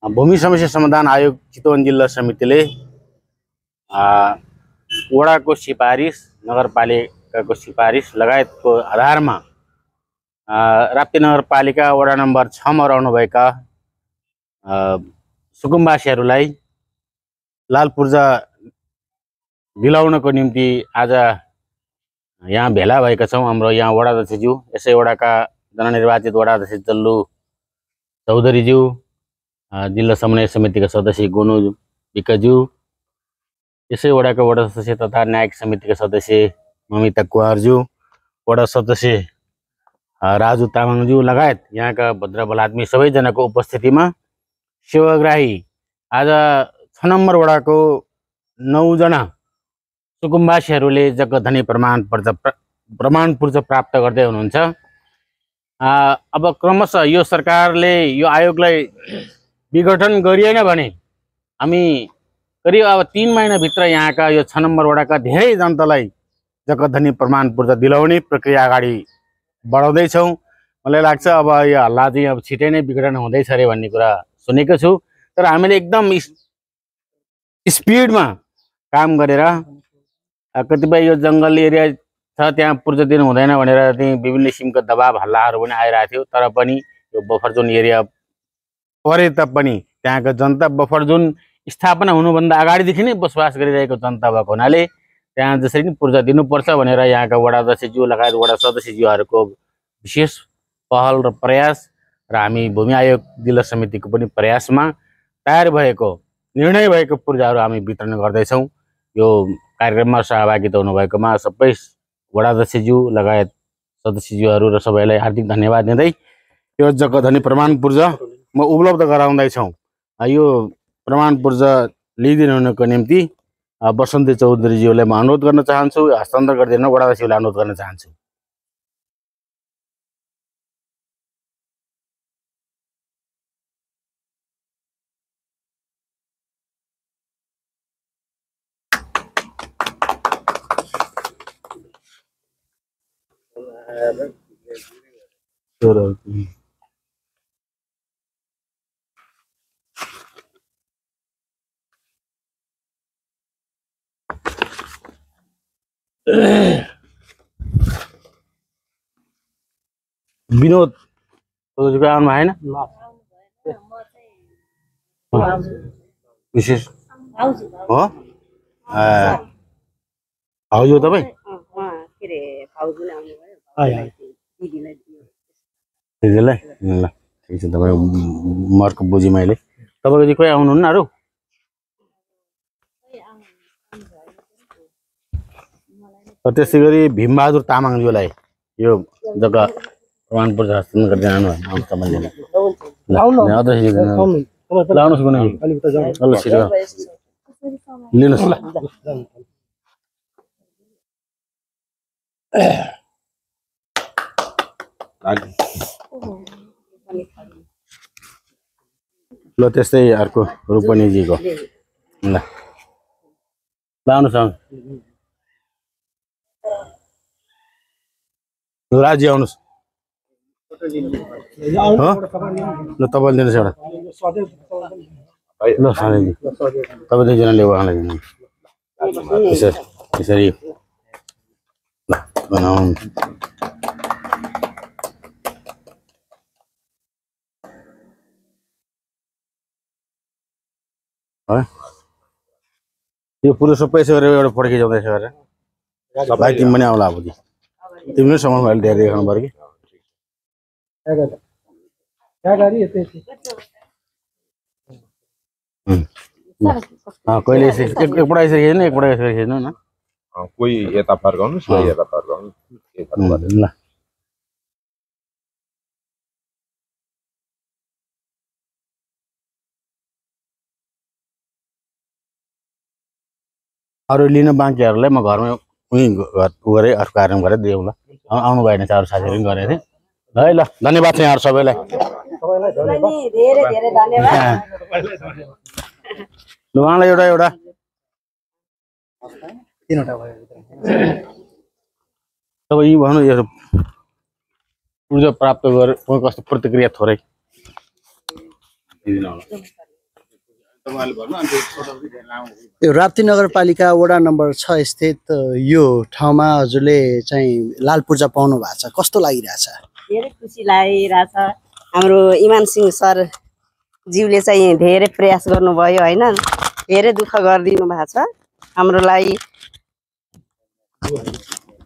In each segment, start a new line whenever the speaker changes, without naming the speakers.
भूमि समस्या समाधान आयोग चितवन जिल्ला समितिले वडाको सिफारिस, नगरपालिकाको सिफारिस लगायतको आधारमा राप्ती नगरपालिका वडा नम्बर 6 मा रहनुभएका सुकुम्बासीहरूलाई लाल पूर्जा दिलाउनको निम्ति आज यहाँ भेला भएका छौँ। हाम्रो यहाँ वडा अध्यक्षज्यू, यसै वडाका जननिर्वाचित वडा अध्यक्ष जल्लु चौधरीज्यू, जिल्ला समन्वय समितिका सदस्य गोनु विकज्यू, यसै वडाका वडा सदस्य तथा न्यायिक समितिका सदस्य ममिता कुवारज्यू, वडा सदस्य राजु तामाङज्यू लगायत यहाँका भद्र बलात्मी सबैजनाको उपस्थितिमा सेवाग्राही आज 6 नम्बर वडाको 9 जना सुकुम्बासीहरूले जग्गाधनी प्रमाणपत्र प्राप्त गर्दै हुनुहुन्छ। अब क्रमशः यो सरकारले यो आयोगलाई विघटन गरिएन भने हामी करिब अब 3 महिनाभित्र यहाँका यो 6 नम्बर वडाका धेरै जनतालाई जग्गाधनी प्रमाणपत्र दिलाउने प्रक्रिया अगाडि बढाउँदैछौँ। मलाई लाग्छ अब यो हल्ला चाहिँ अब छिटै नै विघटन हुँदैछ अरे भन्ने कुरा सुनेको छु। तर हामीले एकदम स्पिडमा काम गरेर कतिपय यो जङ्गल एरिया छ त्यहाँ पूर्जा दिनु हुँदैन भनेर चाहिँ विभिन्न किसिमका दबाब हल्लाहरू पनि आइरहेको थियो। तर पनि यो बफर जोन एरिया परे तापनि त्यहाँको जनता बफर जोन स्थापना हुनुभन्दा अगाडिदेखि नै बसोबास गरिरहेको जनता भएको हुनाले त्यहाँ जसरी नै पूर्जा दिनुपर्छ भनेर यहाँका वडा अध्यक्षज्यू लगायत वडा सदस्यज्यूहरूको विशेष पहल र प्रयास र हामी भूमि आयोग जिल्ला समितिको पनि प्रयासमा तयार भएको निर्णय भएको पूर्जाहरू हामी वितरण गर्दैछौँ। यो कार्यक्रममा सहभागिता हुनुभएकोमा सबै वडा अध्यक्षज्यू लगायत सदस्यज्यूहरू र सबैलाई हार्दिक धन्यवाद दिँदै यो जग्गाधनी प्रमाणपत्र म उपलब्ध गराउँदैछौँ। यो प्रमाणपत्र लिइदिनु हुनुको निम्ति बसन्ती चौधरीज्यूलाई म अनुरोध गर्न चाहन्छु, हस्तान्तरण गरिदिन वडा अध्यक्षज्यूलाई अनुरोध गर्न चाहन्छु। विनोद आउनु भएन विशेष हो भाउजू तपाईँ दिदीलाई ल ठिक छ। तपाईँ मर्को बुझी मैले तपाईँको चाहिँ कोही आउनुहुन्न अरू? त्यसै गरी भीमबहादुर तामाङज्यूलाई यो जग्गा प्रमाणपत्र हस्तान्तरण गरिदिनु आउनु तपाईँले लाउनुहोस् कुनै लिनुहोस् ल। ल त्यस्तै अर्को रूपनीजीको ल लाउनुहोस् राजी आउनुहोस् ल तपाईँले दिनुहोस् एउटा ल सानैजी तपाईँ दुईजनाले उहाँलाई दिनु यसरी ल बनाउनु। यो पुरो सबै यसो गरेर एउटा फोटो खिचाउँदैछ गरेर भाइ तिमी पनि आउला अब तिमीले सामान अहिले धेरै देखाउनु पऱ्यो कि कहिले एकपल्ट यसरी खिच्नु एकपल्ट यसरी खिच्नु न
कोही यता फर्काउनुहोस् कोही यता फर्काउनुहोस्
ल। अरू लिन बाँकीहरूलाई म घरमै उहीँ गरेँ अर्को कार्यक्रम गरेर दिउँ ल। आउनु भएन चाहिँ अरू साथीहरू पनि गरेको थिएँ है। ल धन्यवाद छ यहाँहरू सबैलाई। ल उहाँलाई एउटा एउटा अब यी भन्नु यो ऊर्जा प्राप्त गरे कस्तो प्रतिक्रिया थोरै
यो राप्ती नगरपालिका वडा नम्बर 6 स्थित यो ठाउँमा हजुरले चाहिँ लाल पूर्जा पाउनु भएको छ, कस्तो लागिरहेछ?
धेरै खुसी लागिरहेछ। हाम्रो इमान सिंह सर ज्यूले चाहिँ धेरै प्रयास गर्नुभयो होइन, धेरै दुःख गरिदिनु भएको छ हाम्रो लागि।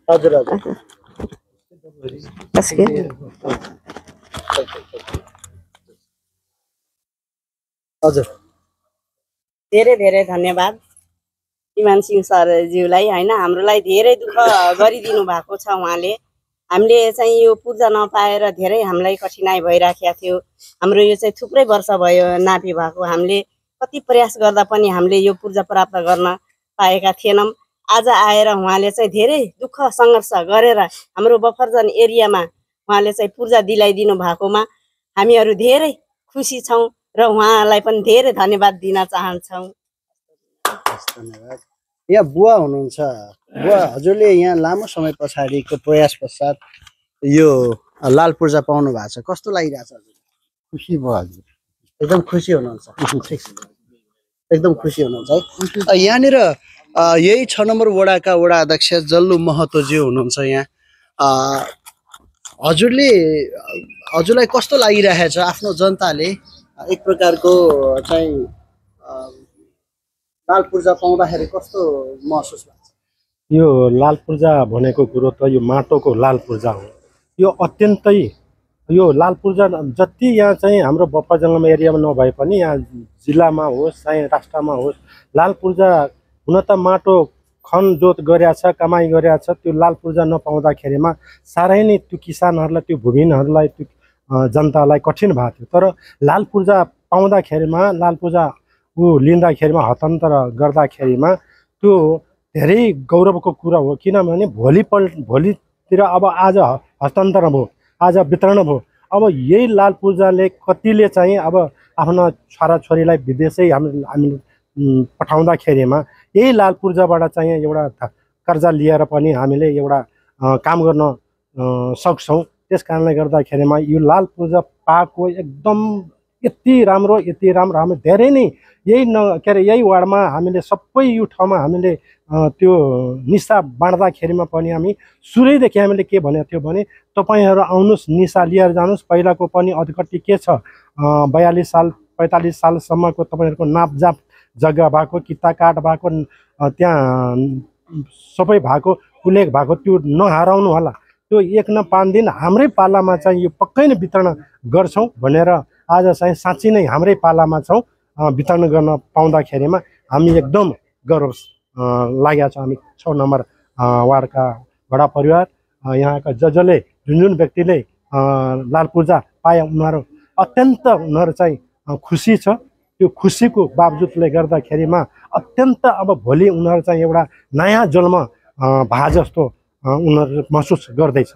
हजुर हजुर हजुर
धेरै धेरै धन्यवाद इमान सिंह सरज्यूलाई होइन, हाम्रोलाई धेरै दुःख गरिदिनु भएको छ उहाँले। हामीले चाहिँ यो पूर्जा नपाएर धेरै हामीलाई कठिनाइ भइराखेको थियो। हाम्रो यो चाहिँ थुप्रै वर्ष भयो नापी भएको, हामीले कति प्रयास गर्दा पनि हामीले यो पूर्जा प्राप्त गर्न पाएका थिएनौँ। आज आएर उहाँले चाहिँ धेरै दुःख सङ्घर्ष गरेर हाम्रो बफरजन एरियामा उहाँले चाहिँ पूर्जा दिलाइदिनु भएकोमा हामीहरू धेरै खुसी छौँ र उहाँलाई पनि धेरै धन्यवाद दिन चाहन्छौँ।
धन्यवाद। यहाँ बुवा हुनुहुन्छ, बुवा हजुरले यहाँ लामो समय पछाडिको प्रयास पश्चात यो लाल पूर्जा पाउनु भएको छ, कस्तो लागिरहेछ हजुर?
खुसी भयो हजुर,
एकदम खुसी हुनुहुन्छ? एकदम खुसी हुनुहुन्छ है। यहाँनिर यही 6 नम्बर वडाका वडा अध्यक्ष जल्लु महतोज्यू हुनुहुन्छ यहाँ। हजुरलाई कस्तो लागिरहेछ? आफ्नो जनताले एक प्रकारको चाहिँ लाल पूर्जा पाउँदाखेरि कस्तो महसुस भएको छ?
यो लाल पूर्जा भनेको कुरो त यो माटोको लाल पूर्जा हो। यो अत्यन्तै यो लाल पूर्जा जति यहाँ चाहिँ हाम्रो बफर जङ्गम एरियामा नभए पनि यहाँ जिल्लामा होस् चाहे राष्ट्रमा होस्, लाल पूर्जा हुन त माटो खन जोत गरेछ, कमाइ गरेछ, त्यो लाल पूर्जा नपाउँदाखेरिमा साह्रै नै त्यो किसानहरूलाई, त्यो भूमिहीनहरूलाई, त्यो जनतालाई कठिन भएको थियो। तर लाल पूर्जा पाउँदाखेरिमा, लाल पूर्जा लिँदाखेरिमा, हस्तान्तरण गर्दाखेरिमा त्यो धेरै गौरवको कुरा हो। किनभने भोलितिर अब आज हस्तान्तरण भयो, आज वितरण भयो, अब यही लाल पूर्जाले कतिले चाहिँ अब आफ्ना छोराछोरीलाई विदेशै हामीले पठाउँदाखेरिमा यही लाल पूर्जाबाट चाहिँ एउटा कर्जा लिएर पनि हामीले एउटा काम गर्न सक्छौँ। त्यस कारणले गर्दाखेरिमा यो लाल पूर्जा पाएको एकदम यति राम्रो हामी धेरै नै यही वार्डमा हामीले सबै यो ठाउँमा हामीले त्यो निशा बाँड्दाखेरिमा पनि हामी सुरैदेखि हामीले के भनेको थियो भने तपाईँहरू आउनुहोस्, निशा लिएर जानुहोस्। पहिलाको पनि अधिकति के छ, 42 साल 45 सालसम्मको तपाईँहरूको नापजाप जग्गा भएको, किता काट भएको, त्यहाँ सबै भएको उल्लेख भएको, त्यो नहराउनु होला। त्यो 1 न 5 दिन हाम्रै पालामा चाहिँ यो पक्कै नै वितरण गर्छौँ भनेर आज चाहिँ साँच्चै नै हाम्रै पालामा छौँ। वितरण गर्न पाउँदाखेरिमा हामी एकदम गौरव लागेको छ। हामी 6 नम्बर वार्डका वडा परिवार, यहाँका जसले जुन व्यक्तिले लाल पूर्जा पाए उनीहरू चाहिँ खुसी छ। त्यो खुसीको बावजुदले गर्दाखेरिमा अत्यन्त अब भोलि उनीहरू चाहिँ एउटा नयाँ जन्म भए जस्तो उनीहरू महसुस गर्दैछ।